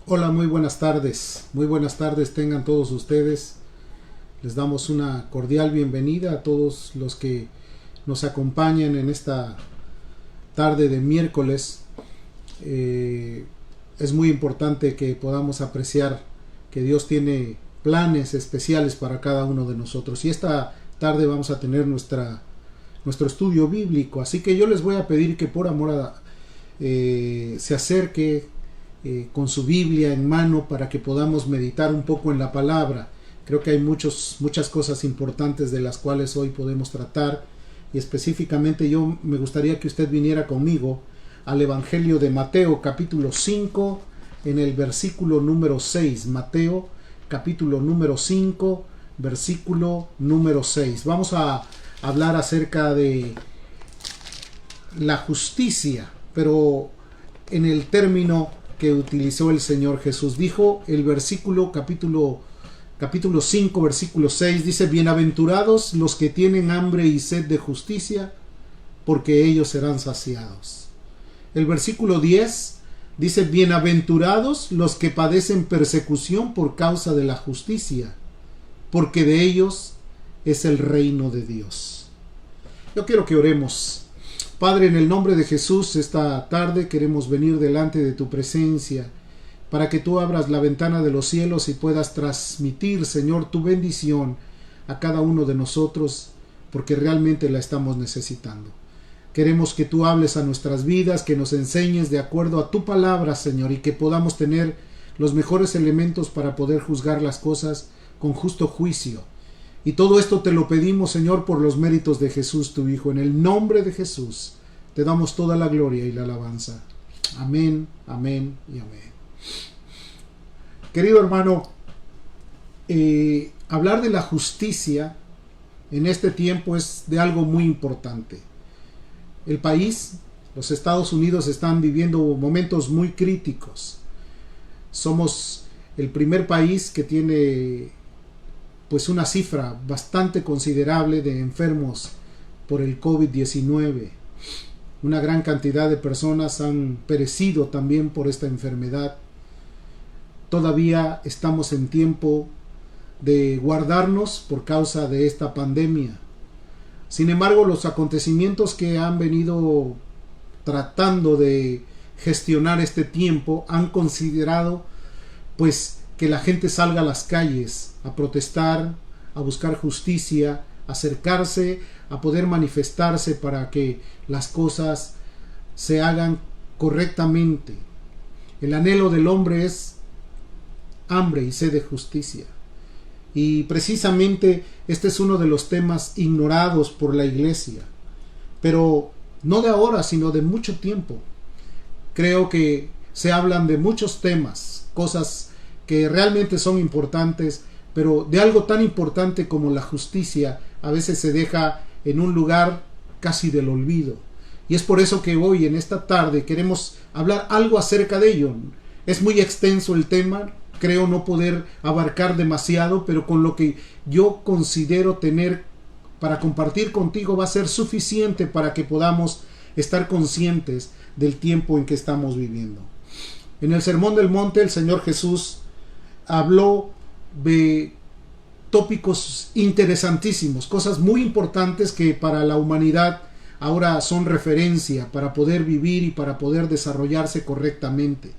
Hola, muy buenas tardes tengan todos ustedes. Les damos una cordial bienvenida a todos los que nos acompañan en esta tarde de miércoles. Es muy importante que podamos apreciar que Dios tiene planes especiales para cada uno de nosotros, y esta tarde vamos a tener nuestro estudio bíblico, así que yo les voy a pedir que por amor se acerque con su Biblia en mano para que podamos meditar un poco en la palabra. Creo que hay muchas cosas importantes de las cuales hoy podemos tratar, y específicamente yo me gustaría que usted viniera conmigo al Evangelio de Mateo capítulo 5 en el versículo número 6. Mateo capítulo número 5 versículo número 6. Vamos a hablar acerca de la justicia, pero en el término que utilizó el Señor Jesús. Dijo el versículo capítulo 5 versículo 6, dice: bienaventurados los que tienen hambre y sed de justicia, porque ellos serán saciados. El versículo 10 dice: bienaventurados los que padecen persecución por causa de la justicia, porque de ellos es el reino de Dios. Yo quiero que oremos. Padre, en el nombre de Jesús, esta tarde queremos venir delante de tu presencia para que tú abras la ventana de los cielos y puedas transmitir, Señor, tu bendición a cada uno de nosotros, porque realmente la estamos necesitando. Queremos que tú hables a nuestras vidas, que nos enseñes de acuerdo a tu palabra, Señor, y que podamos tener los mejores elementos para poder juzgar las cosas con justo juicio. Y todo esto te lo pedimos, Señor, por los méritos de Jesús, tu Hijo. En el nombre de Jesús te damos toda la gloria y la alabanza. Amén, amén y amén. Querido hermano, hablar de la justicia en este tiempo es de algo muy importante. El país, los Estados Unidos, están viviendo momentos muy críticos. Somos el primer país que tiene pues una cifra bastante considerable de enfermos por el COVID-19. Una gran cantidad de personas han perecido también por esta enfermedad. Todavía estamos en tiempo de guardarnos por causa de esta pandemia. Sin embargo, los acontecimientos que han venido tratando de gestionar este tiempo han considerado pues que la gente salga a las calles a protestar, a buscar justicia, a acercarse, a poder manifestarse para que las cosas se hagan correctamente. El anhelo del hombre es hambre y sed de justicia. Y precisamente este es uno de los temas ignorados por la iglesia, pero no de ahora, sino de mucho tiempo. Creo que se hablan de muchos temas, cosas que realmente son importantes, pero de algo tan importante como la justicia a veces se deja en un lugar casi del olvido. Y es por eso que hoy, en esta tarde, queremos hablar algo acerca de ello. Es muy extenso el tema, creo no poder abarcar demasiado, pero con lo que yo considero tener para compartir contigo va a ser suficiente para que podamos estar conscientes del tiempo en que estamos viviendo. En el Sermón del Monte, el Señor Jesús habló de tópicos interesantísimos, cosas muy importantes que para la humanidad ahora son referencia para poder vivir y para poder desarrollarse correctamente.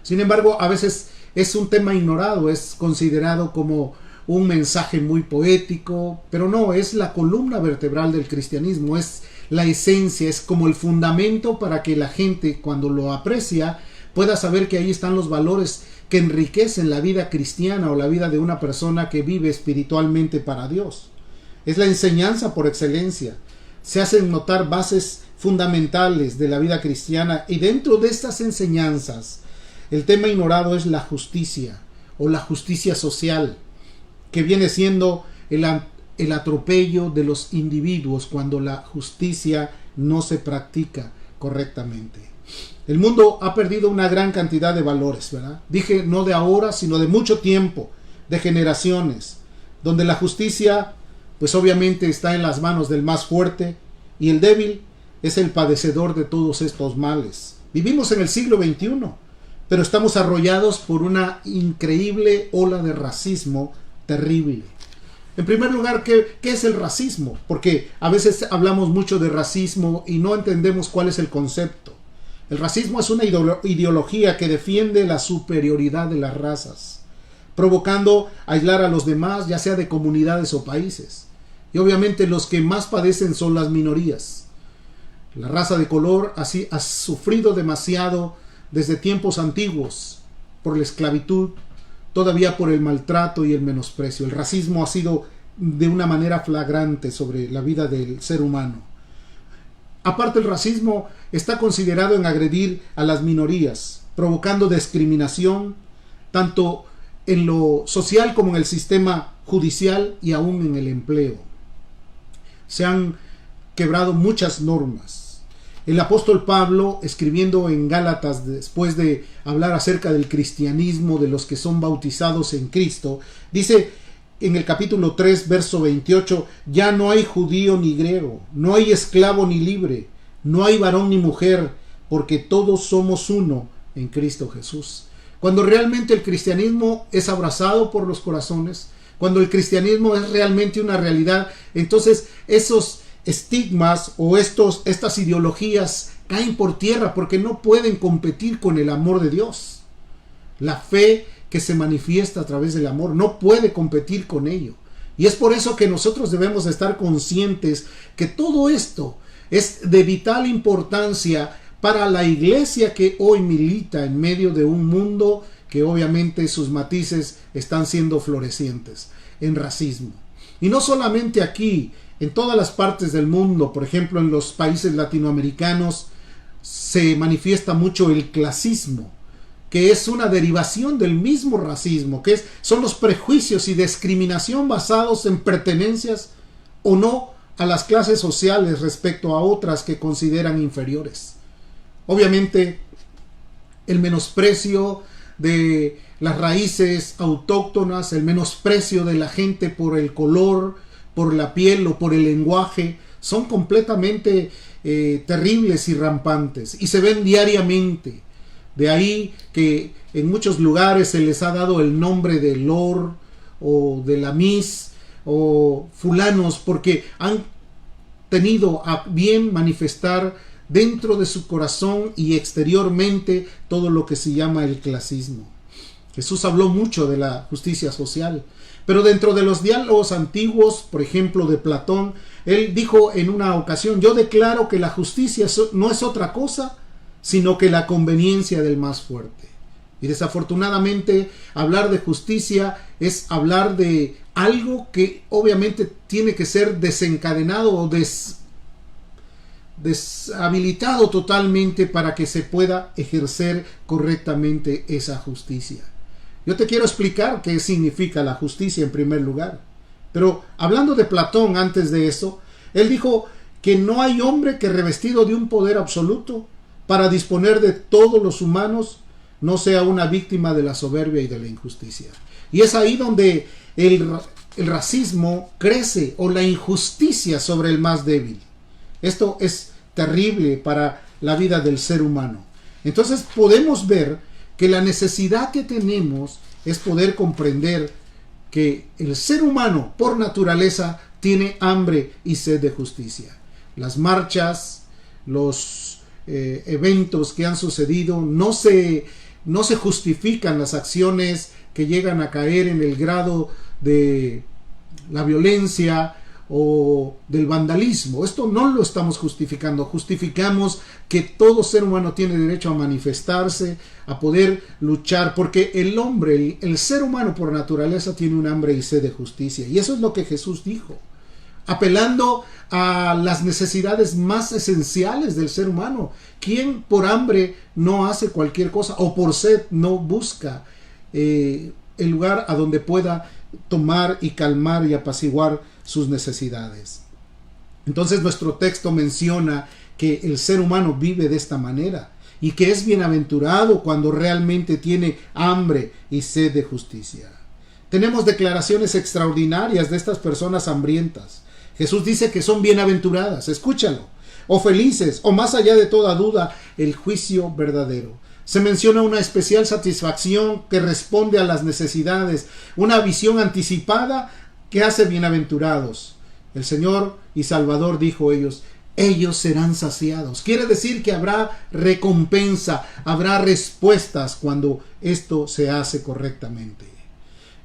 Sin embargo, a veces es un tema ignorado, es considerado como un mensaje muy poético, pero no, es la columna vertebral del cristianismo, es la esencia, es como el fundamento para que la gente, cuando lo aprecia, pueda saber que ahí están los valores que enriquecen la vida cristiana o la vida de una persona que vive espiritualmente para Dios. Es la enseñanza por excelencia. Se hacen notar bases fundamentales de la vida cristiana, y dentro de estas enseñanzas el tema ignorado es la justicia o la justicia social, que viene siendo el atropello de los individuos cuando la justicia no se practica correctamente. El mundo ha perdido una gran cantidad de valores, ¿verdad? Dije no de ahora, sino de mucho tiempo, de generaciones, donde la justicia pues obviamente está en las manos del más fuerte, y el débil es el padecedor de todos estos males. Vivimos en el siglo XXI, pero estamos arrollados por una increíble ola de racismo terrible. En primer lugar, ¿qué es el racismo? Porque a veces hablamos mucho de racismo y no entendemos cuál es el concepto. El racismo es una ideología que defiende la superioridad de las razas, provocando aislar a los demás, ya sea de comunidades o países. Y obviamente los que más padecen son las minorías. La raza de color así ha sufrido demasiado desde tiempos antiguos por la esclavitud, todavía por el maltrato y el menosprecio. El racismo ha sido de una manera flagrante sobre la vida del ser humano. Aparte, el racismo está considerado en agredir a las minorías, provocando discriminación tanto en lo social como en el sistema judicial y aún en el empleo. Se han quebrado muchas normas. El apóstol Pablo, escribiendo en Gálatas, después de hablar acerca del cristianismo, de los que son bautizados en Cristo, dice en el capítulo 3, verso 28, ya no hay judío ni griego, no hay esclavo ni libre, no hay varón ni mujer, porque todos somos uno en Cristo Jesús. Cuando realmente el cristianismo es abrazado por los corazones, cuando el cristianismo es realmente una realidad, entonces esos estigmas o estas ideologías caen por tierra, porque no pueden competir con el amor de Dios. La fe que se manifiesta a través del amor no puede competir con ello. Y es por eso que nosotros debemos estar conscientes que todo esto es de vital importancia para la iglesia que hoy milita en medio de un mundo que obviamente sus matices están siendo florecientes en racismo. Y no solamente aquí, en todas las partes del mundo, por ejemplo en los países latinoamericanos, se manifiesta mucho el clasismo, que es una derivación del mismo racismo, que son los prejuicios y discriminación basados en pertenencias o no a las clases sociales respecto a otras que consideran inferiores. Obviamente, el menosprecio de las raíces autóctonas, el menosprecio de la gente por el color, por la piel o por el lenguaje, son completamente terribles y rampantes, y se ven diariamente. De ahí que en muchos lugares se les ha dado el nombre de Lord o de la Miss o fulanos, porque han tenido a bien manifestar dentro de su corazón y exteriormente todo lo que se llama el clasismo. Jesús habló mucho de la justicia social, pero dentro de los diálogos antiguos, por ejemplo de Platón, él dijo en una ocasión: yo declaro que la justicia no es otra cosa sino que la conveniencia del más fuerte. Y desafortunadamente hablar de justicia es hablar de algo que obviamente tiene que ser desencadenado o deshabilitado totalmente para que se pueda ejercer correctamente esa justicia. Yo te quiero explicar qué significa la justicia en primer lugar. Pero hablando de Platón antes de eso, él dijo que no hay hombre que, revestido de un poder absoluto para disponer de todos los humanos, no sea una víctima de la soberbia y de la injusticia. Y es ahí donde el racismo crece, o la injusticia sobre el más débil. Esto es terrible para la vida del ser humano. Entonces podemos ver que la necesidad que tenemos es poder comprender que el ser humano por naturaleza tiene hambre y sed de justicia. las marchas, los eventos que han sucedido, no se justifican las acciones que llegan a caer en el grado de la violencia o del vandalismo. Esto no lo estamos justificando. Justificamos que todo ser humano tiene derecho a manifestarse, a poder luchar, porque el hombre, el ser humano por naturaleza tiene un hambre y sed de justicia, y eso es lo que Jesús dijo, apelando a las necesidades más esenciales del ser humano. ¿Quién por hambre no hace cualquier cosa, o por sed no busca el lugar a donde pueda tomar y calmar y apaciguar sus necesidades? Entonces nuestro texto menciona que el ser humano vive de esta manera y que es bienaventurado cuando realmente tiene hambre y sed de justicia. Tenemos declaraciones extraordinarias de estas personas hambrientas. Jesús dice que son bienaventuradas, escúchalo, o felices, o más allá de toda duda, el juicio verdadero. Se menciona una especial satisfacción que responde a las necesidades, una visión anticipada que hace bienaventurados. El Señor y Salvador dijo ellos serán saciados. Quiere decir que habrá recompensa, habrá respuestas cuando esto se hace correctamente.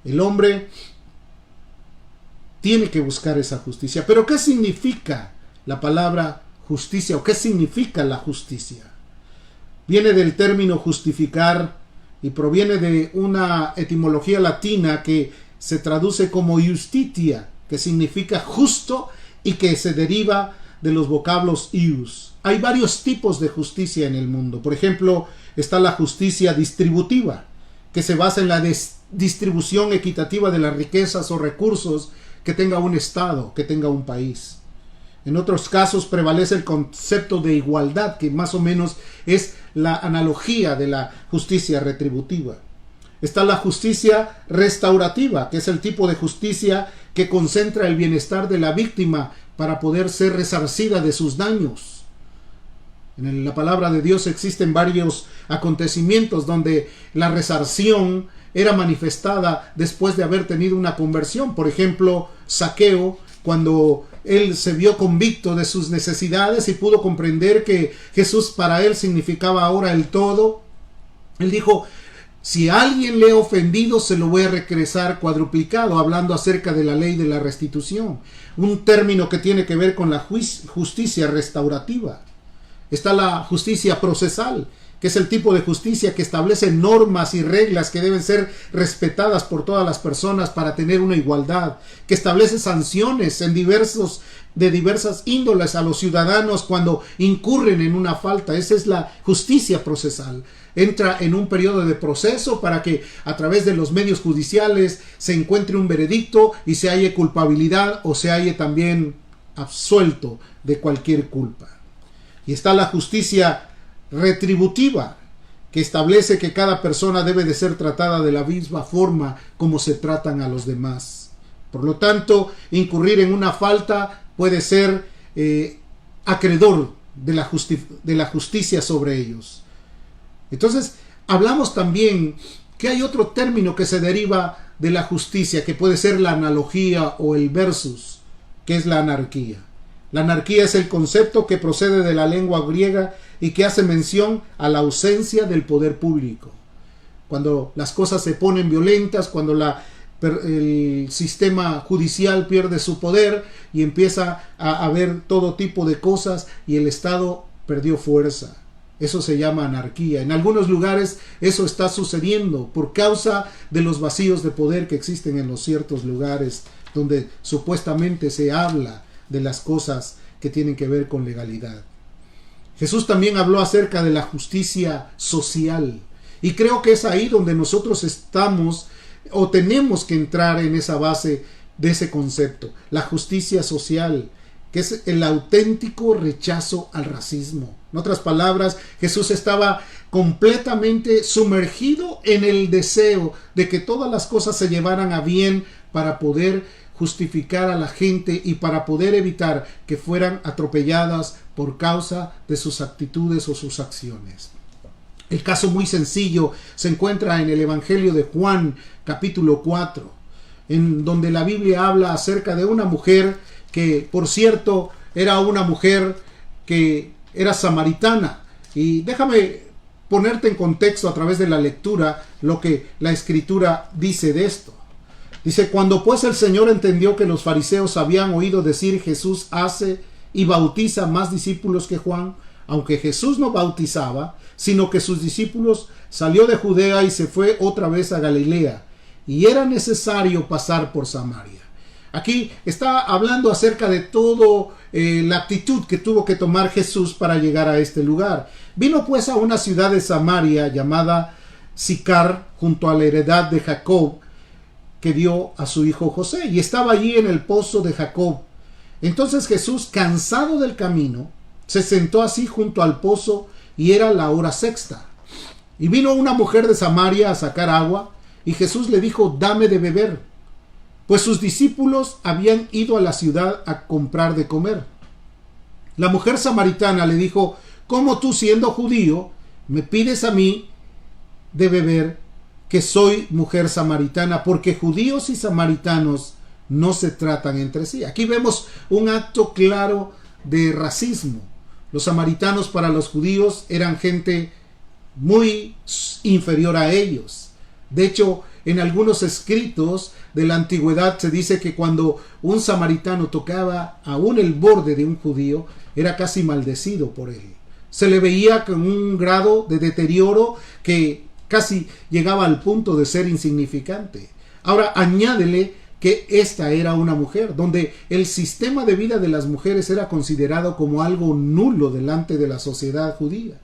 El hombre tiene que buscar esa justicia. Pero ¿qué significa la palabra justicia o qué significa la justicia? Viene del término justificar y proviene de una etimología latina que se traduce como justitia, que significa justo y que se deriva de los vocablos ius. Hay varios tipos de justicia en el mundo. Por ejemplo, está la justicia distributiva, que se basa en la distribución equitativa de las riquezas o recursos que tenga un estado, que tenga un país. En otros casos prevalece el concepto de igualdad, que más o menos es la analogía de la justicia retributiva. Está la justicia restaurativa, que es el tipo de justicia que concentra el bienestar de la víctima para poder ser resarcida de sus daños. En la palabra de Dios existen varios acontecimientos donde la resarción era manifestada después de haber tenido una conversión. Por ejemplo, Zaqueo, cuando él se vio convicto de sus necesidades y pudo comprender que Jesús para él significaba ahora el todo, él dijo: si a alguien le he ofendido, se lo voy a regresar cuadruplicado, hablando acerca de la ley de la restitución, un término que tiene que ver con la justicia restaurativa. Está la justicia procesal, que es el tipo de justicia que establece normas y reglas que deben ser respetadas por todas las personas para tener una igualdad, que establece sanciones de diversas índoles a los ciudadanos cuando incurren en una falta. Esa es la justicia procesal. Entra en un periodo de proceso para que a través de los medios judiciales se encuentre un veredicto y se halle culpabilidad o se halle también absuelto de cualquier culpa. Y está la justicia retributiva, que establece que cada persona debe de ser tratada de la misma forma como se tratan a los demás. Por lo tanto, incurrir en una falta puede ser acreedor de la justicia sobre ellos. Entonces, hablamos también que hay otro término que se deriva de la justicia, que puede ser la analogía o el versus, que es la anarquía. La anarquía es el concepto que procede de la lengua griega y que hace mención a la ausencia del poder público. Cuando las cosas se ponen violentas, cuando el sistema judicial pierde su poder y empieza a haber todo tipo de cosas y el Estado perdió fuerza. Eso se llama anarquía. En algunos lugares eso está sucediendo por causa de los vacíos de poder que existen en los ciertos lugares donde supuestamente se habla de las cosas que tienen que ver con legalidad. Jesús también habló acerca de la justicia social, y creo que es ahí donde nosotros estamos o tenemos que entrar en esa base de ese concepto, la justicia social, que es el auténtico rechazo al racismo. En otras palabras, Jesús estaba completamente sumergido en el deseo de que todas las cosas se llevaran a bien para poder justificar a la gente y para poder evitar que fueran atropelladas por causa de sus actitudes o sus acciones. El caso muy sencillo se encuentra en el Evangelio de Juan, capítulo 4, en donde la Biblia habla acerca de una mujer que, por cierto, era una mujer que era samaritana. Y déjame ponerte en contexto a través de la lectura lo que la escritura dice de esto. Dice: cuando pues el Señor entendió que los fariseos habían oído decir, Jesús hace y bautiza más discípulos que Juan, aunque Jesús no bautizaba, sino que sus discípulos, salió de Judea y se fue otra vez a Galilea, y era necesario pasar por Samaria. Aquí está hablando acerca de todo la actitud que tuvo que tomar Jesús para llegar a este lugar. Vino pues a una ciudad de Samaria llamada Sicar, junto a la heredad de Jacob, que dio a su hijo José, y estaba allí en el pozo de Jacob. Entonces Jesús, cansado del camino, se sentó así junto al pozo, y era la hora sexta. Y vino una mujer de Samaria a sacar agua, y Jesús le dijo: dame de beber, pues sus discípulos habían ido a la ciudad a comprar de comer. La mujer samaritana le dijo: ¿cómo tú, siendo judío, me pides a mí de beber, que soy mujer samaritana? Porque judíos y samaritanos no se tratan entre sí. Aquí vemos un acto claro de racismo. Los samaritanos para los judíos eran gente muy inferior a ellos. De hecho, en algunos escritos de la antigüedad se dice que cuando un samaritano tocaba aún el borde de un judío, era casi maldecido por él. Se le veía con un grado de deterioro que casi llegaba al punto de ser insignificante. Ahora añádele que esta era una mujer, donde el sistema de vida de las mujeres era considerado como algo nulo delante de la sociedad judía.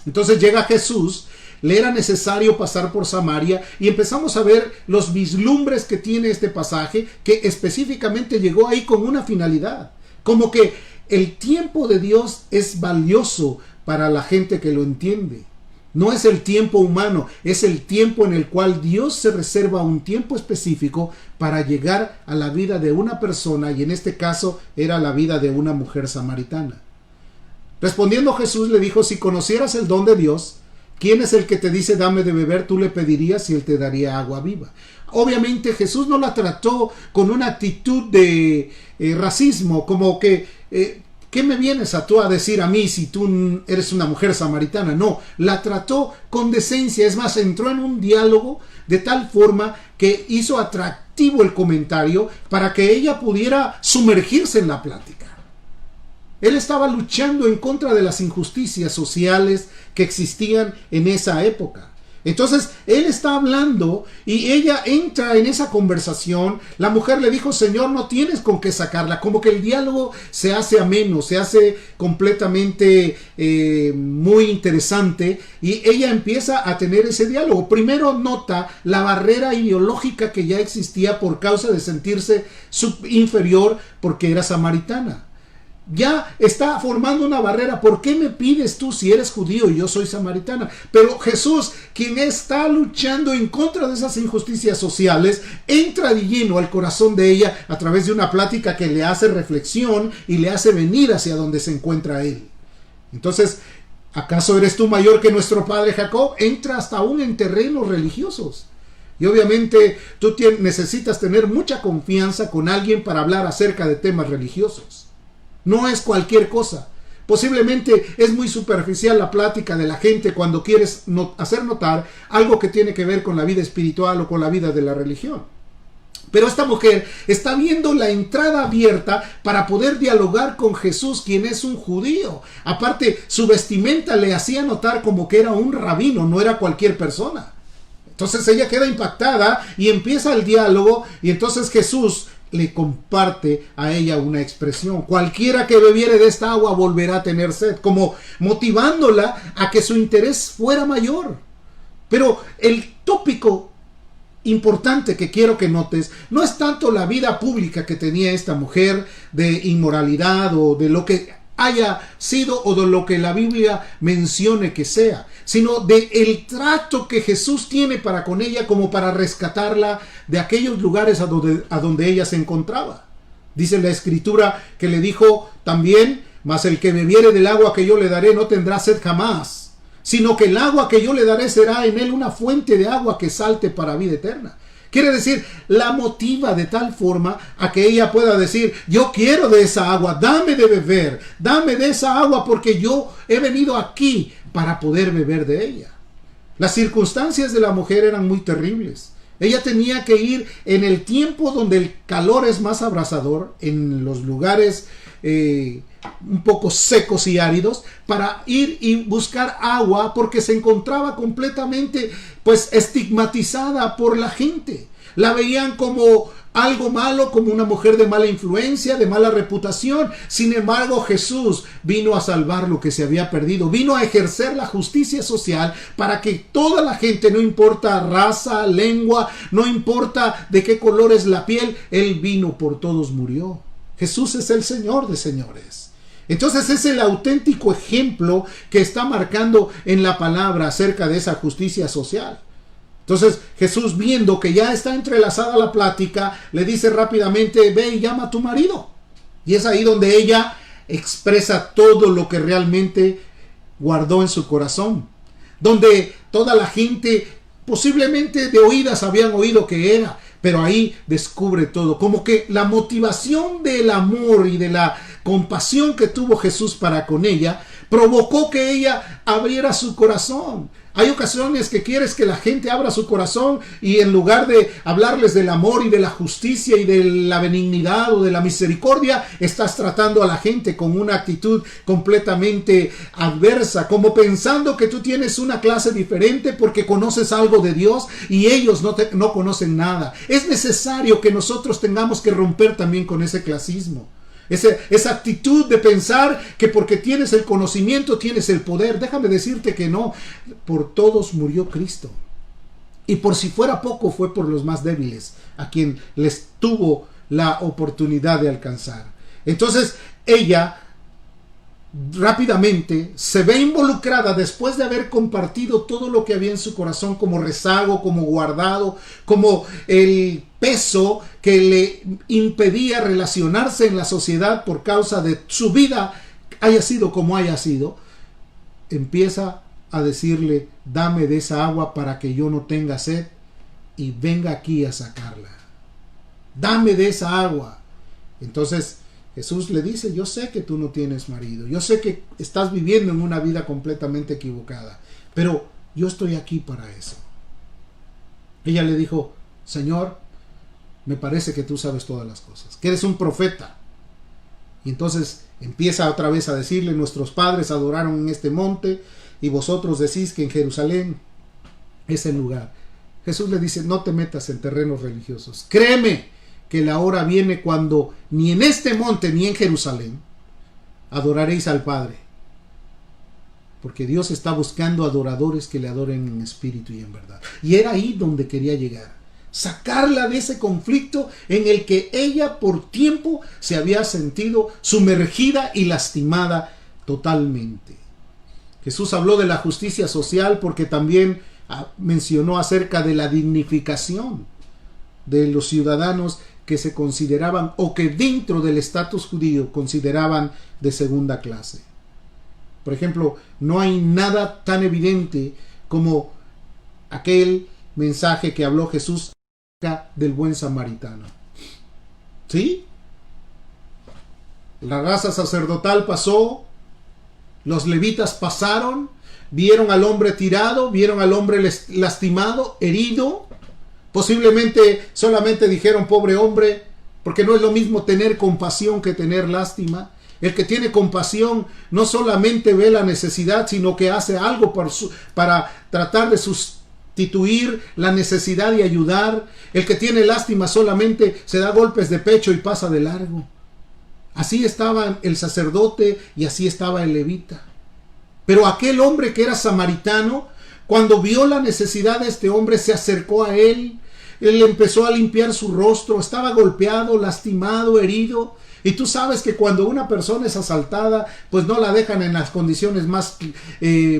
Entonces llega Jesús, le era necesario pasar por Samaria, y empezamos a ver los vislumbres que tiene este pasaje, que específicamente llegó ahí con una finalidad, como que el tiempo de Dios es valioso para la gente que lo entiende. No es el tiempo humano, es el tiempo en el cual Dios se reserva un tiempo específico para llegar a la vida de una persona, y en este caso era la vida de una mujer samaritana. Respondiendo Jesús le dijo: si conocieras el don de Dios, ¿quién es el que te dice dame de beber? Tú le pedirías y él te daría agua viva. Obviamente Jesús no la trató con una actitud de racismo, como que ¿qué me vienes tú a decir a mí si tú eres una mujer samaritana? No, la trató con decencia. Es más, entró en un diálogo de tal forma que hizo atractivo el comentario para que ella pudiera sumergirse en la plática. Él estaba luchando en contra de las injusticias sociales que existían en esa época. Entonces él está hablando y ella entra en esa conversación. La mujer le dijo: Señor, no tienes con qué sacarla. Como que el diálogo se hace ameno, se hace completamente muy interesante, y ella empieza a tener ese diálogo. Primero nota la barrera ideológica que ya existía por causa de sentirse inferior porque era samaritana. Ya está formando una barrera. ¿Por qué me pides tú si eres judío y yo soy samaritana? Pero Jesús, quien está luchando en contra de esas injusticias sociales, entra de lleno al corazón de ella a través de una plática que le hace reflexión y le hace venir hacia donde se encuentra él. Entonces, ¿acaso eres tú mayor que nuestro padre Jacob? Entra hasta aún en terrenos religiosos. Y obviamente tú necesitas tener mucha confianza con alguien para hablar acerca de temas religiosos. No es cualquier cosa. Posiblemente es muy superficial la plática de la gente cuando quieres hacer notar algo que tiene que ver con la vida espiritual o con la vida de la religión. Pero esta mujer está viendo la entrada abierta para poder dialogar con Jesús, quien es un judío. Aparte, su vestimenta le hacía notar como que era un rabino, no era cualquier persona. Entonces ella queda impactada y empieza el diálogo, y entonces Jesús le comparte a ella una expresión: cualquiera que bebiere de esta agua volverá a tener sed, como motivándola a que su interés fuera mayor. Pero el tópico importante que quiero que notes no es tanto la vida pública que tenía esta mujer de inmoralidad o de lo que haya sido o de lo que la Biblia mencione que sea, sino de el trato que Jesús tiene para con ella, como para rescatarla de aquellos lugares a donde ella se encontraba. Dice la escritura que le dijo también: mas el que bebiere del agua que yo le daré no tendrá sed jamás, sino que el agua que yo le daré será en él una fuente de agua que salte para vida eterna. Quiere decir, la motiva de tal forma a que ella pueda decir, yo quiero de esa agua, dame de beber, dame de esa agua porque yo he venido aquí para poder beber de ella. Las circunstancias de la mujer eran muy terribles. Ella tenía que ir en el tiempo donde el calor es más abrasador, en los lugares un poco secos y áridos, para ir y buscar agua porque se encontraba completamente pues estigmatizada por la gente. La veían como algo malo, como una mujer de mala influencia, de mala reputación. Sin embargo, Jesús vino a salvar lo que se había perdido. Vino a ejercer la justicia social para que toda la gente, no importa raza, lengua, no importa de qué color es la piel, Él vino por todos, murió. Jesús es el Señor de señores. Entonces es el auténtico ejemplo que está marcando en la palabra acerca de esa justicia social. Entonces Jesús, viendo que ya está entrelazada la plática, le dice rápidamente, ve y llama a tu marido. Y es ahí donde ella expresa todo lo que realmente guardó en su corazón. Donde toda la gente posiblemente de oídas habían oído que era, pero ahí descubre todo. Como que la motivación del amor y de la compasión que tuvo Jesús para con ella provocó que ella abriera su corazón. Hay ocasiones que quieres que la gente abra su corazón y en lugar de hablarles del amor y de la justicia y de la benignidad o de la misericordia, estás tratando a la gente con una actitud completamente adversa, como pensando que tú tienes una clase diferente porque conoces algo de Dios y ellos no conocen nada. Es necesario que nosotros tengamos que romper también con ese clasismo. Esa actitud de pensar que porque tienes el conocimiento tienes el poder. Déjame decirte que no. Por todos murió Cristo. Y por si fuera poco, fue por los más débiles a quien les tuvo la oportunidad de alcanzar. Entonces ella rápidamente se ve involucrada después de haber compartido todo lo que había en su corazón como rezago, como guardado, como el peso que le impedía relacionarse en la sociedad por causa de su vida, haya sido como haya sido. Empieza a decirle, dame de esa agua para que yo no tenga sed y venga aquí a sacarla. Dame de esa agua. Entonces Jesús le dice, yo sé que tú no tienes marido, yo sé que estás viviendo en una vida completamente equivocada, pero yo estoy aquí para eso. Ella le dijo, Señor, me parece que tú sabes todas las cosas, que eres un profeta. Y entonces empieza otra vez a decirle, nuestros padres adoraron en este monte y vosotros decís que en Jerusalén es el lugar. Jesús le dice, no te metas en terrenos religiosos, créeme que la hora viene cuando ni en este monte ni en Jerusalén adoraréis al Padre, porque Dios está buscando adoradores que le adoren en espíritu y en verdad. Y era ahí donde quería llegar, sacarla de ese conflicto en el que ella por tiempo se había sentido sumergida y lastimada totalmente. Jesús habló de la justicia social porque también mencionó acerca de la dignificación de los ciudadanos que se consideraban o que dentro del estatus judío consideraban de segunda clase. Por ejemplo, no hay nada tan evidente como aquel mensaje que habló Jesús acerca del buen samaritano. ¿Sí? La raza sacerdotal pasó, los levitas pasaron, vieron al hombre tirado, vieron al hombre lastimado, herido. Posiblemente solamente dijeron pobre hombre, porque no es lo mismo tener compasión que tener lástima. El que tiene compasión no solamente ve la necesidad, sino que hace algo para tratar de sustituir la necesidad y ayudar. El que tiene lástima solamente se da golpes de pecho y pasa de largo. Así estaba el sacerdote y así estaba el levita. Pero aquel hombre que era samaritano, cuando vio la necesidad de este hombre, se acercó a él. Él empezó a limpiar su rostro, estaba golpeado, lastimado, herido. Y tú sabes que cuando una persona es asaltada, pues no la dejan en las condiciones más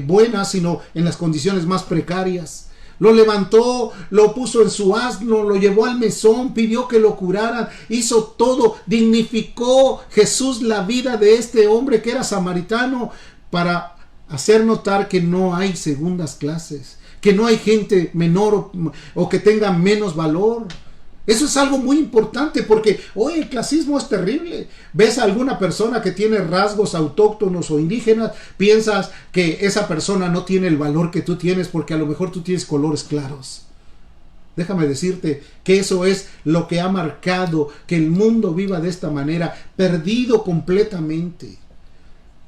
buenas, sino en las condiciones más precarias. Lo levantó, lo puso en su asno, lo llevó al mesón, pidió que lo curaran, hizo todo, dignificó Jesús la vida de este hombre que era samaritano para hacer notar que no hay segundas clases, que no hay gente menor o que tenga menos valor. Eso es algo muy importante porque hoy el clasismo es terrible. Ves a alguna persona que tiene rasgos autóctonos o indígenas, piensas que esa persona no tiene el valor que tú tienes porque a lo mejor tú tienes colores claros. Déjame decirte que eso es lo que ha marcado que el mundo viva de esta manera, perdido completamente.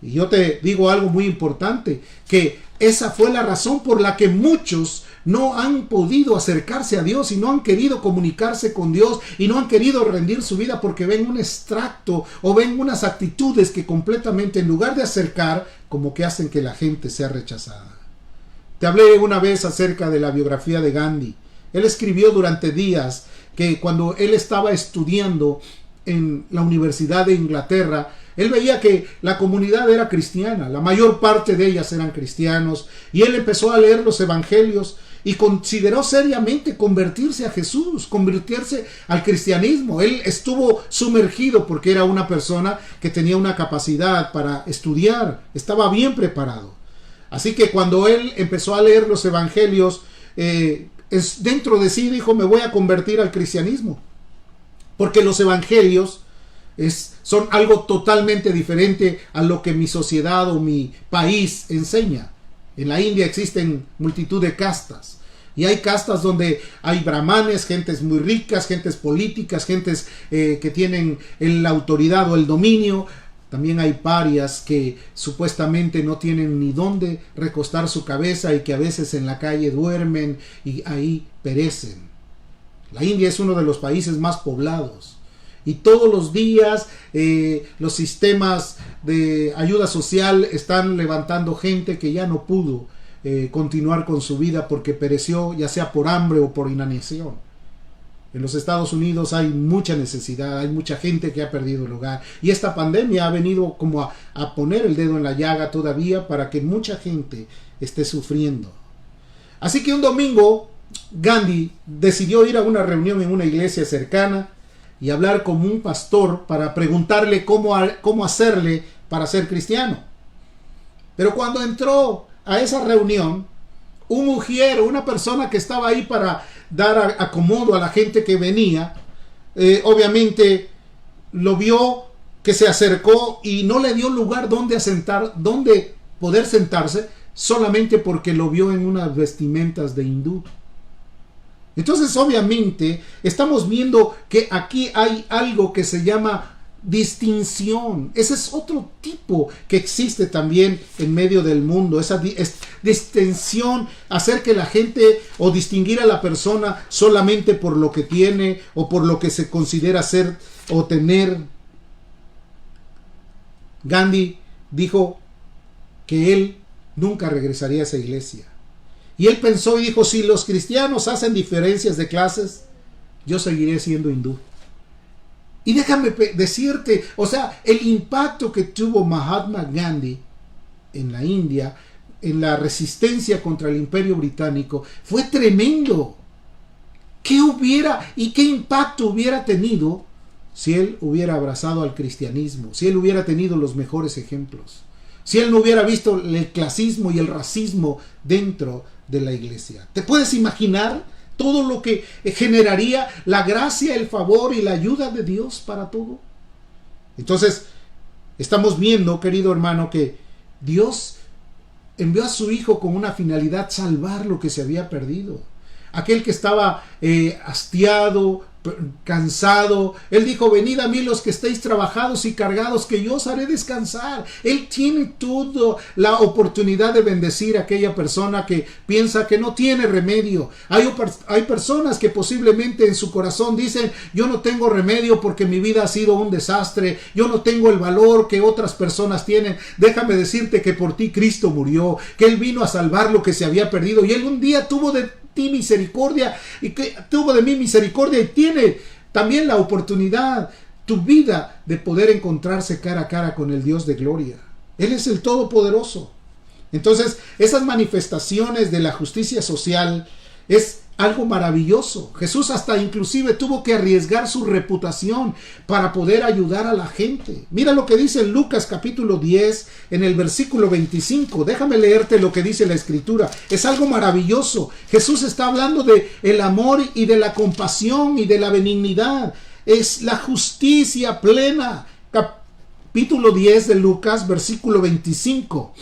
Y yo te digo algo muy importante, que esa fue la razón por la que muchos no han podido acercarse a Dios y no han querido comunicarse con Dios y no han querido rendir su vida porque ven un extracto o ven unas actitudes que completamente, en lugar de acercar, como que hacen que la gente sea rechazada. Te hablé una vez acerca de la biografía de Gandhi. Él escribió durante días que cuando él estaba estudiando en la Universidad de Inglaterra, él veía que la comunidad era cristiana, la mayor parte de ellas eran cristianos, y él empezó a leer los evangelios y consideró seriamente convertirse a Jesús, convertirse al cristianismo. Él estuvo sumergido porque era una persona que tenía una capacidad para estudiar, estaba bien preparado. Así que cuando él empezó a leer los evangelios, dentro de sí dijo: me voy a convertir al cristianismo, porque los evangelios son algo totalmente diferente a lo que mi sociedad o mi país enseña. En la India existen multitud de castas, y hay castas donde hay brahmanes, gentes muy ricas, gentes políticas, gentes que tienen la autoridad o el dominio. También hay parias que supuestamente no tienen ni dónde recostar su cabeza y que a veces en la calle duermen y ahí perecen. La India es uno de los países más poblados y todos los días los sistemas de ayuda social están levantando gente que ya no pudo continuar con su vida porque pereció, ya sea por hambre o por inanición. En los Estados Unidos hay mucha necesidad, hay mucha gente que ha perdido el hogar. Y esta pandemia ha venido como a poner el dedo en la llaga todavía para que mucha gente esté sufriendo. Así que un domingo Gandhi decidió ir a una reunión en una iglesia cercana y hablar con un pastor para preguntarle cómo hacerle para ser cristiano. Pero cuando entró a esa reunión, un ujiero, una persona que estaba ahí para dar acomodo a la gente que venía, obviamente lo vio, que se acercó y no le dio lugar donde poder sentarse, solamente porque lo vio en unas vestimentas de hindú. Entonces, obviamente, estamos viendo que aquí hay algo que se llama distinción. Ese es otro tipo que existe también en medio del mundo, esa distinción, hacer que la gente o distinguir a la persona solamente por lo que tiene o por lo que se considera ser o tener. Gandhi dijo que él nunca regresaría a esa iglesia. Y él pensó y dijo: si los cristianos hacen diferencias de clases, yo seguiré siendo hindú. Y déjame decirte, o sea, el impacto que tuvo Mahatma Gandhi en la India, en la resistencia contra el Imperio Británico, fue tremendo. ¿Qué impacto hubiera tenido si él hubiera abrazado al cristianismo? Si él hubiera tenido los mejores ejemplos. Si él no hubiera visto el clasismo y el racismo dentro de la iglesia. ¿Te puedes imaginar todo lo que generaría la gracia, el favor y la ayuda de Dios para todo? Entonces, estamos viendo, querido hermano, que Dios envió a su Hijo con una finalidad: salvar lo que se había perdido. Aquel que estaba hastiado, cansado, Él dijo: venid a mí los que estéis trabajados y cargados, que yo os haré descansar. Él tiene toda la oportunidad de bendecir a aquella persona que piensa que no tiene remedio. Hay personas que posiblemente en su corazón dicen: yo no tengo remedio porque mi vida ha sido un desastre, yo no tengo el valor que otras personas tienen. Déjame decirte que por ti Cristo murió, que Él vino a salvar lo que se había perdido, y Él un día tuvo de ti misericordia, y que tuvo de mí misericordia, y tiene también la oportunidad, tu vida, de poder encontrarse cara a cara con el Dios de gloria. Él es el Todopoderoso. Entonces, esas manifestaciones de la justicia social es algo maravilloso. Jesús hasta inclusive tuvo que arriesgar su reputación para poder ayudar a la gente. Mira lo que dice en Lucas capítulo 10 en el versículo 25. Déjame leerte lo que dice la escritura. Es algo maravilloso. Jesús está hablando de el amor y de la compasión y de la benignidad. Es la justicia plena. Capítulo 10 de Lucas, versículo 25.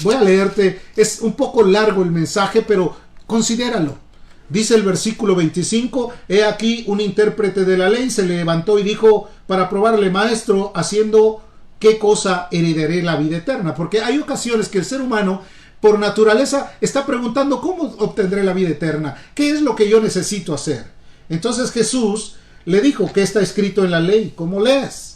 Voy a leerte, es un poco largo el mensaje, pero considéralo. Dice el versículo 25, he aquí un intérprete de la ley se levantó y dijo para probarle: maestro, haciendo qué cosa heredaré la vida eterna. Porque hay ocasiones que el ser humano por naturaleza está preguntando: ¿cómo obtendré la vida eterna? ¿Qué es lo que yo necesito hacer? Entonces Jesús le dijo: ¿qué está escrito en la ley? ¿Cómo lees?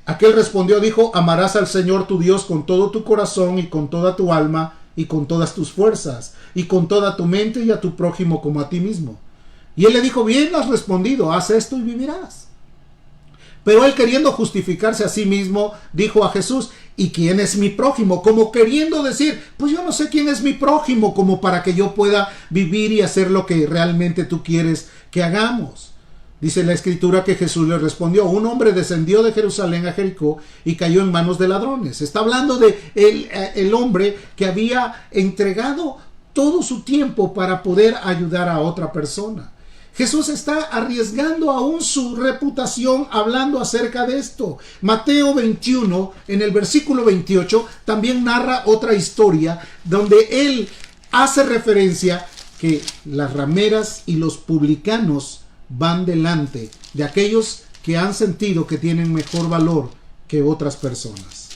Aquel respondió, dijo: amarás al Señor tu Dios con todo tu corazón y con toda tu alma y con todas tus fuerzas y con toda tu mente, y a tu prójimo como a ti mismo. Y él le dijo: bien has respondido, haz esto y vivirás. Pero él, queriendo justificarse a sí mismo, dijo a Jesús: ¿y quién es mi prójimo? Como queriendo decir: pues yo no sé quién es mi prójimo como para que yo pueda vivir y hacer lo que realmente tú quieres que hagamos. Dice la escritura que Jesús le respondió: un hombre descendió de Jerusalén a Jericó y cayó en manos de ladrones. Está hablando de el hombre que había entregado todo su tiempo para poder ayudar a otra persona. Jesús está arriesgando aún su reputación hablando acerca de esto. Mateo 21, en el versículo 28, también narra otra historia donde él hace referencia que las rameras y los publicanos van delante de aquellos que han sentido que tienen mejor valor que otras personas.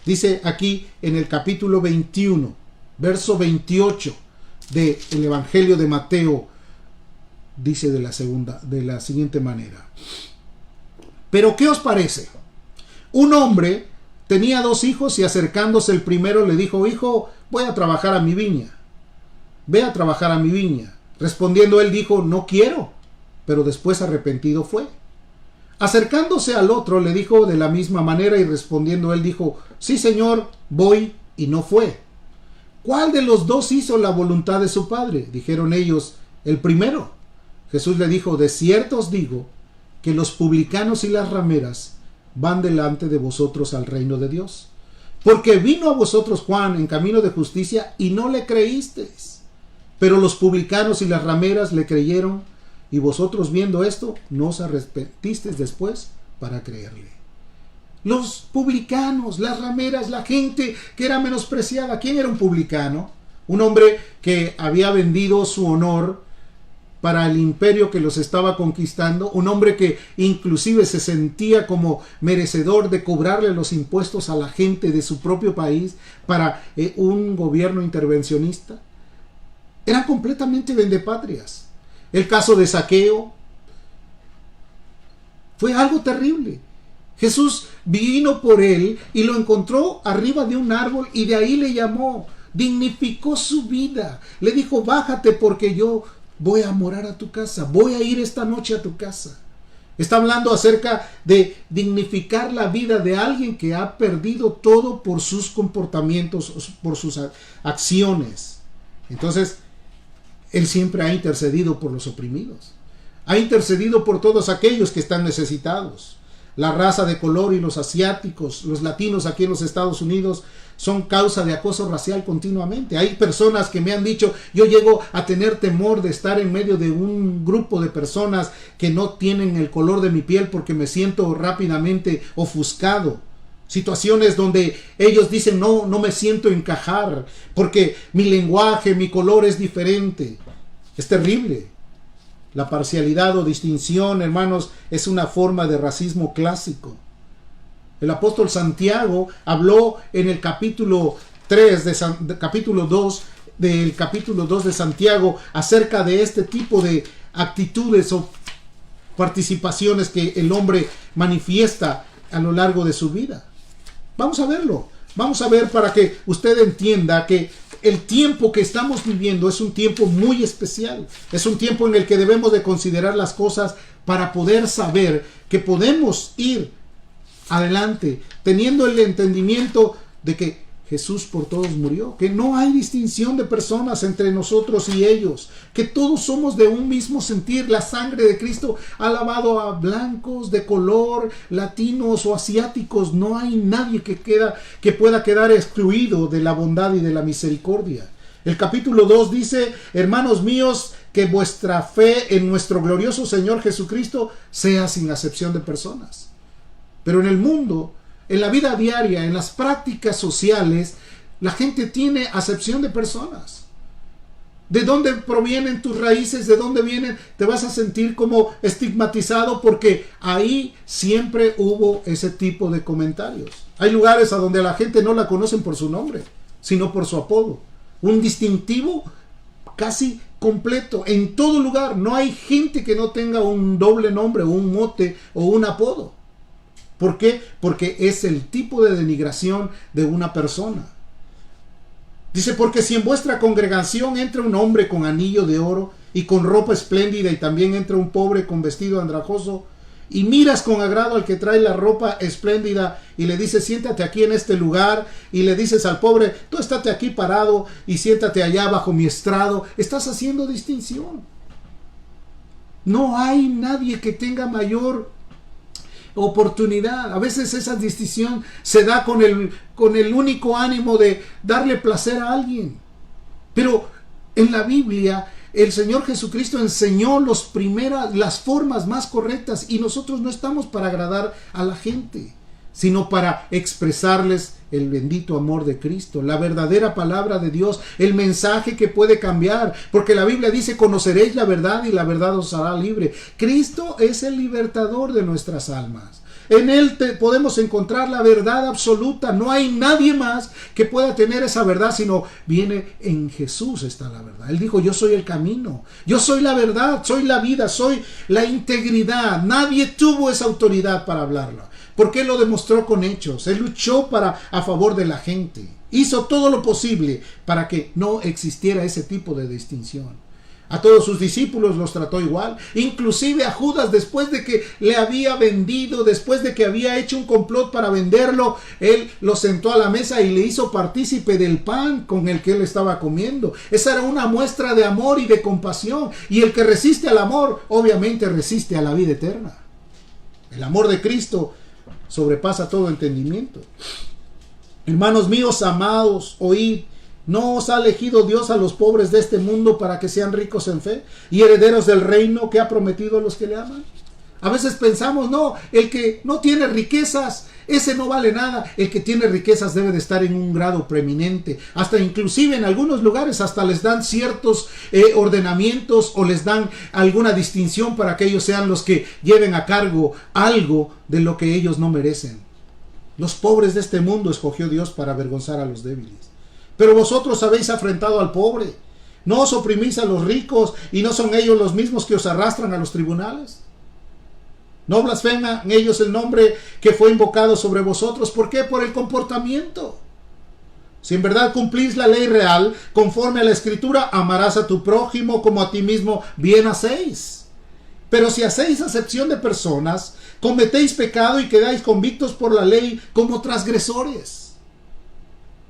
Dice aquí en el capítulo 21, verso 28 del Evangelio de Mateo, dice de la siguiente manera: pero ¿qué os parece? Un hombre tenía 2 hijos y acercándose el primero le dijo: hijo, voy a trabajar a mi viña. Ve a trabajar a mi viña. Respondiendo él dijo: no quiero. Pero después arrepentido fue. Acercándose al otro le dijo de la misma manera, y respondiendo él dijo: sí, señor, voy, y no fue. ¿Cuál de los 2 hizo la voluntad de su padre? Dijeron ellos: el primero. Jesús le dijo: de cierto os digo que los publicanos y las rameras van delante de vosotros al reino de Dios. Porque vino a vosotros Juan en camino de justicia y no le creísteis, pero los publicanos y las rameras le creyeron. Y vosotros, viendo esto, no os arrepentisteis después para creerle. Los publicanos, las rameras, la gente que era menospreciada. ¿Quién era un publicano? Un hombre que había vendido su honor para el imperio que los estaba conquistando. Un hombre que inclusive se sentía como merecedor de cobrarle los impuestos a la gente de su propio país para un gobierno intervencionista. Eran completamente vendepatrias. El caso de Zaqueo fue algo terrible. Jesús vino por él y lo encontró arriba de un árbol y de ahí le llamó, dignificó su vida. Le dijo: bájate porque yo voy a morar a tu casa, voy a ir esta noche a tu casa. Está hablando acerca de dignificar la vida de alguien que ha perdido todo por sus comportamientos, por sus acciones. Entonces, él siempre ha intercedido por los oprimidos. Ha intercedido por todos aquellos que están necesitados. La raza de color y los asiáticos, los latinos aquí en los Estados Unidos son causa de acoso racial continuamente. Hay personas que me han dicho: yo llego a tener temor de estar en medio de un grupo de personas que no tienen el color de mi piel porque me siento rápidamente ofuscado. Situaciones donde ellos dicen: no me siento encajar porque mi lenguaje, mi color es diferente. Es terrible. La parcialidad o distinción, hermanos, es una forma de racismo clásico. El apóstol Santiago habló en el capítulo 2 del capítulo 2 de Santiago acerca de este tipo de actitudes o participaciones que el hombre manifiesta a lo largo de su vida. Vamos a verlo. Vamos a ver para que usted entienda que el tiempo que estamos viviendo es un tiempo muy especial. Es un tiempo en el que debemos de considerar las cosas para poder saber que podemos ir adelante teniendo el entendimiento de que Jesús por todos murió, que no hay distinción de personas entre nosotros y ellos, que todos somos de un mismo sentir. La sangre de Cristo ha lavado a blancos, de color, latinos o asiáticos. No hay nadie que pueda quedar excluido de la bondad y de la misericordia. El capítulo 2 dice: hermanos míos, que vuestra fe en nuestro glorioso Señor Jesucristo sea sin acepción de personas. Pero en el mundo, en la vida diaria, en las prácticas sociales, la gente tiene acepción de personas. ¿De dónde provienen tus raíces? ¿De dónde vienen? Te vas a sentir como estigmatizado, porque ahí siempre hubo ese tipo de comentarios. Hay lugares a donde a la gente no la conocen por su nombre, sino por su apodo. Un distintivo casi completo. En todo lugar no hay gente que no tenga un doble nombre, o un mote, o un apodo. ¿Por qué? Porque es el tipo de denigración de una persona. Dice: porque si en vuestra congregación entra un hombre con anillo de oro y con ropa espléndida, y también entra un pobre con vestido andrajoso, y miras con agrado al que trae la ropa espléndida y le dices: siéntate aquí en este lugar, y le dices al pobre: tú estate aquí parado y siéntate allá bajo mi estrado, estás haciendo distinción. No hay nadie que tenga mayor oportunidad. A veces esa distinción se da con el único ánimo de darle placer a alguien. Pero en la Biblia el Señor Jesucristo enseñó las formas más correctas, y nosotros no estamos para agradar a la gente, sino para expresarles el bendito amor de Cristo, la verdadera palabra de Dios, el mensaje que puede cambiar, porque la Biblia dice: conoceréis la verdad y la verdad os hará libre. Cristo es el libertador de nuestras almas. En Él podemos encontrar la verdad absoluta. No hay nadie más que pueda tener esa verdad, sino viene en Jesús está la verdad. Él dijo: yo soy el camino, yo soy la verdad, soy la vida, soy la integridad. Nadie tuvo esa autoridad para hablarlo, porque Él lo demostró con hechos. Él luchó a favor de la gente. Hizo todo lo posible para que no existiera ese tipo de distinción. A todos sus discípulos los trató igual. Inclusive a Judas, después de que le había vendido, después de que había hecho un complot para venderlo, Él lo sentó a la mesa y le hizo partícipe del pan con el que Él estaba comiendo. Esa era una muestra de amor y de compasión. Y el que resiste al amor, obviamente resiste a la vida eterna. El amor de Cristo sobrepasa todo entendimiento. Hermanos míos amados, oíd: ¿no os ha elegido Dios a los pobres de este mundo para que sean ricos en fe y herederos del reino que ha prometido a los que le aman? A veces pensamos: no, el que no tiene riquezas, ese no vale nada. El que tiene riquezas debe de estar en un grado preeminente. Hasta inclusive en algunos lugares hasta les dan ciertos ordenamientos, o les dan alguna distinción para que ellos sean los que lleven a cargo algo de lo que ellos no merecen. Los pobres de este mundo escogió Dios para avergonzar a los débiles. Pero vosotros habéis afrentado al pobre. ¿No os oprimís a los ricos, y no son ellos los mismos que os arrastran a los tribunales? ¿No blasfeman ellos el nombre que fue invocado sobre vosotros? ¿Por qué? Por el comportamiento. Si en verdad cumplís la ley real, conforme a la Escritura: amarás a tu prójimo como a ti mismo, bien hacéis. Pero si hacéis acepción de personas, cometéis pecado y quedáis convictos por la ley como transgresores.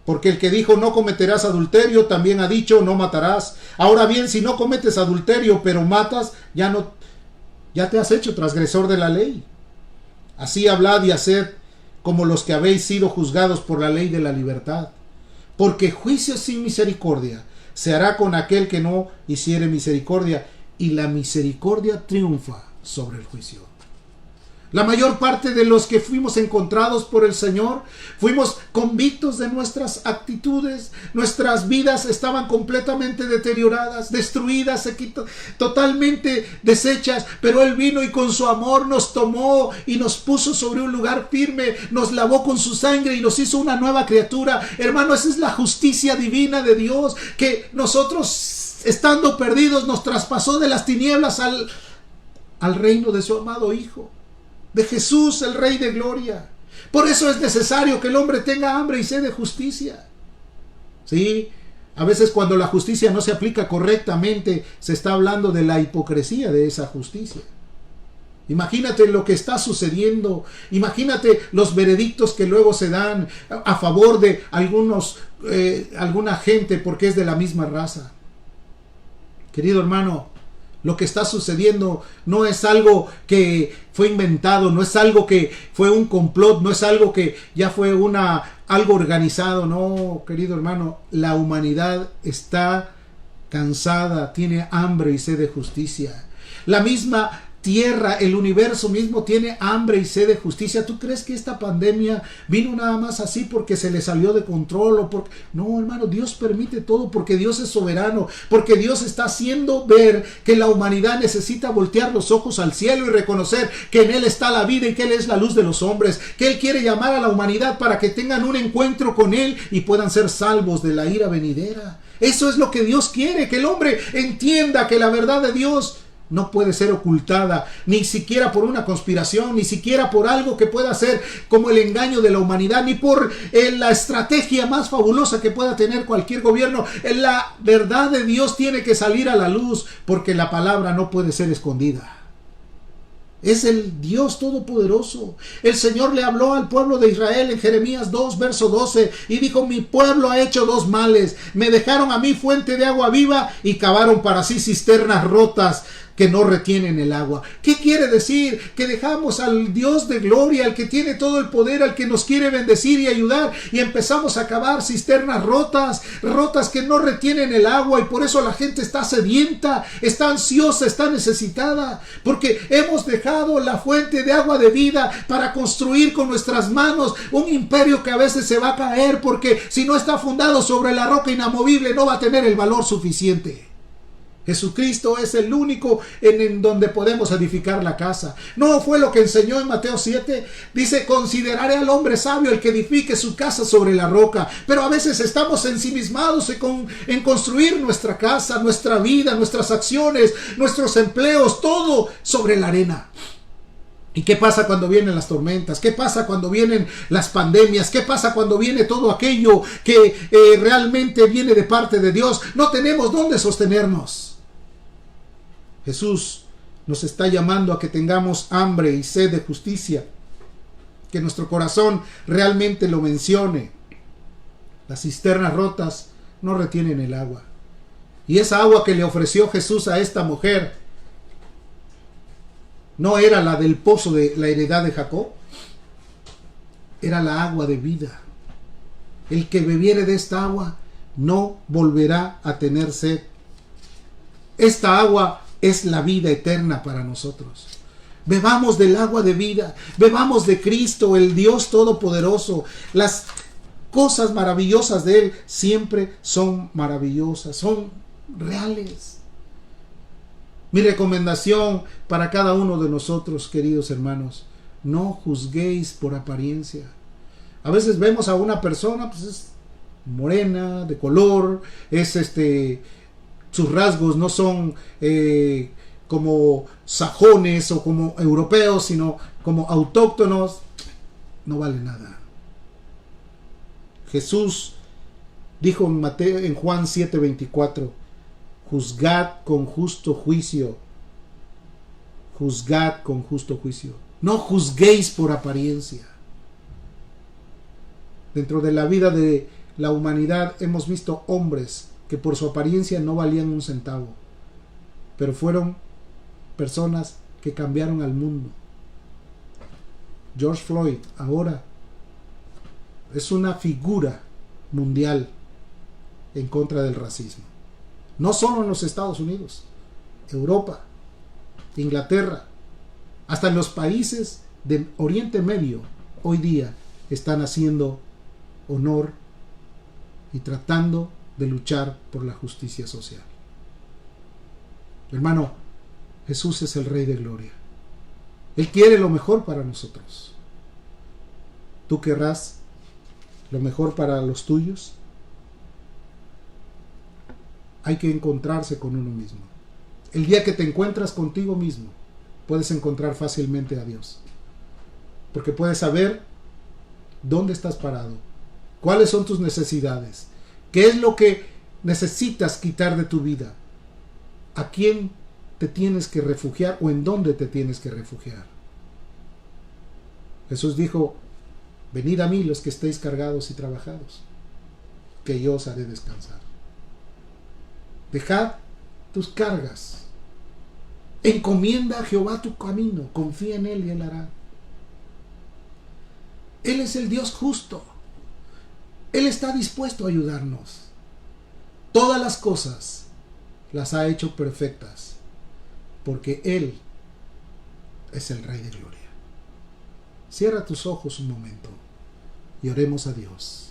Porque el que dijo: no cometerás adulterio, también ha dicho: no matarás. Ahora bien, si no cometes adulterio, pero matas, ya te has hecho transgresor de la ley. Así hablad y haced como los que habéis sido juzgados por la ley de la libertad. Porque juicio sin misericordia se hará con aquel que no hiciere misericordia, y la misericordia triunfa sobre el juicio. La mayor parte de los que fuimos encontrados por el Señor, fuimos convictos de nuestras actitudes. Nuestras vidas estaban completamente deterioradas, destruidas, totalmente deshechas. Pero Él vino y con su amor nos tomó y nos puso sobre un lugar firme. Nos lavó con su sangre y nos hizo una nueva criatura. Hermano, esa es la justicia divina de Dios, que nosotros, estando perdidos, nos traspasó de las tinieblas al reino de su amado Hijo, de Jesús, el Rey de Gloria. Por eso es necesario que el hombre tenga hambre y sed de justicia. Sí, a veces cuando la justicia no se aplica correctamente, se está hablando de la hipocresía de esa justicia. Imagínate lo que está sucediendo. Imagínate los veredictos que luego se dan a favor de alguna gente porque es de la misma raza. Querido hermano, lo que está sucediendo no es algo que fue inventado, no es algo que fue un complot, no es algo que ya fue algo organizado. No, querido hermano, la humanidad está cansada, tiene hambre y sed de justicia. La misma tierra, el universo mismo tiene hambre y sed de justicia. ¿Tú crees que esta pandemia vino nada más así porque se le salió de control? No, hermano, Dios permite todo porque Dios es soberano, porque Dios está haciendo ver que la humanidad necesita voltear los ojos al cielo y reconocer que en Él está la vida y que Él es la luz de los hombres, que Él quiere llamar a la humanidad para que tengan un encuentro con Él y puedan ser salvos de la ira venidera. Eso es lo que Dios quiere, que el hombre entienda que la verdad de Dios no puede ser ocultada, ni siquiera por una conspiración, ni siquiera por algo que pueda ser como el engaño de la humanidad, ni por la estrategia más fabulosa que pueda tener cualquier gobierno. La verdad de Dios tiene que salir a la luz, porque la palabra no puede ser escondida. Es el Dios Todopoderoso. El Señor le habló al pueblo de Israel en Jeremías 2, verso 12, y dijo: mi pueblo ha hecho dos males. Me dejaron a mí fuente de agua viva y cavaron para sí cisternas rotas que no retienen el agua. ¿Qué quiere decir? Que dejamos al Dios de gloria, al que tiene todo el poder, al que nos quiere bendecir y ayudar, y empezamos a cavar cisternas rotas que no retienen el agua, y por eso la gente está sedienta, está ansiosa, está necesitada, porque hemos dejado la fuente de agua de vida para construir con nuestras manos un imperio que a veces se va a caer, porque si no está fundado sobre la roca inamovible no va a tener el valor suficiente. Jesucristo es el único en donde podemos edificar la casa. No fue lo que enseñó en Mateo 7. Dice: consideraré al hombre sabio, el que edifique su casa sobre la roca. Pero a veces estamos ensimismados en construir nuestra casa, nuestra vida, nuestras acciones, nuestros empleos, todo sobre la arena. ¿Y qué pasa cuando vienen las tormentas? ¿Qué pasa cuando vienen las pandemias? ¿Qué pasa cuando viene todo aquello que realmente viene de parte de Dios? No tenemos dónde sostenernos. Jesús nos está llamando a que tengamos hambre y sed de justicia, que nuestro corazón realmente lo mencione. Las cisternas rotas no retienen el agua. Y esa agua que le ofreció Jesús a esta mujer no era la del pozo de la heredad de Jacob, era la agua de vida. El que bebiere de esta agua no volverá a tener sed. Esta agua es la vida eterna para nosotros. Bebamos del agua de vida, bebamos de Cristo, el Dios Todopoderoso. Las cosas maravillosas de Él siempre son maravillosas, son reales. Mi recomendación para cada uno de nosotros, queridos hermanos: no juzguéis por apariencia. A veces vemos a una persona, pues es morena, de color, sus rasgos no son como sajones o como europeos, sino como autóctonos. No vale nada. Jesús dijo en Juan 7:24: juzgad con justo juicio. Juzgad con justo juicio. No juzguéis por apariencia. Dentro de la vida de la humanidad hemos visto hombres que por su apariencia no valían un centavo, pero fueron personas que cambiaron al mundo. George Floyd ahora es una figura mundial en contra del racismo. No solo en los Estados Unidos, Europa, Inglaterra, hasta en los países de Oriente Medio hoy día están haciendo honor y tratando de luchar por la justicia social. Hermano, Jesús es el Rey de Gloria. Él quiere lo mejor para nosotros. ¿Tú querrás lo mejor para los tuyos? Hay que encontrarse con uno mismo. El día que te encuentras contigo mismo, puedes encontrar fácilmente a Dios. Porque puedes saber dónde estás parado, cuáles son tus necesidades, qué es lo que necesitas quitar de tu vida, a quién te tienes que refugiar o en dónde te tienes que refugiar. Jesús dijo, venid a mí los que estéis cargados y trabajados, que yo os haré descansar. Dejad tus cargas. Encomienda a Jehová tu camino, confía en Él y Él hará. Él es el Dios justo. Él está dispuesto a ayudarnos. Todas las cosas las ha hecho perfectas, porque Él es el Rey de Gloria. Cierra tus ojos un momento y oremos a Dios.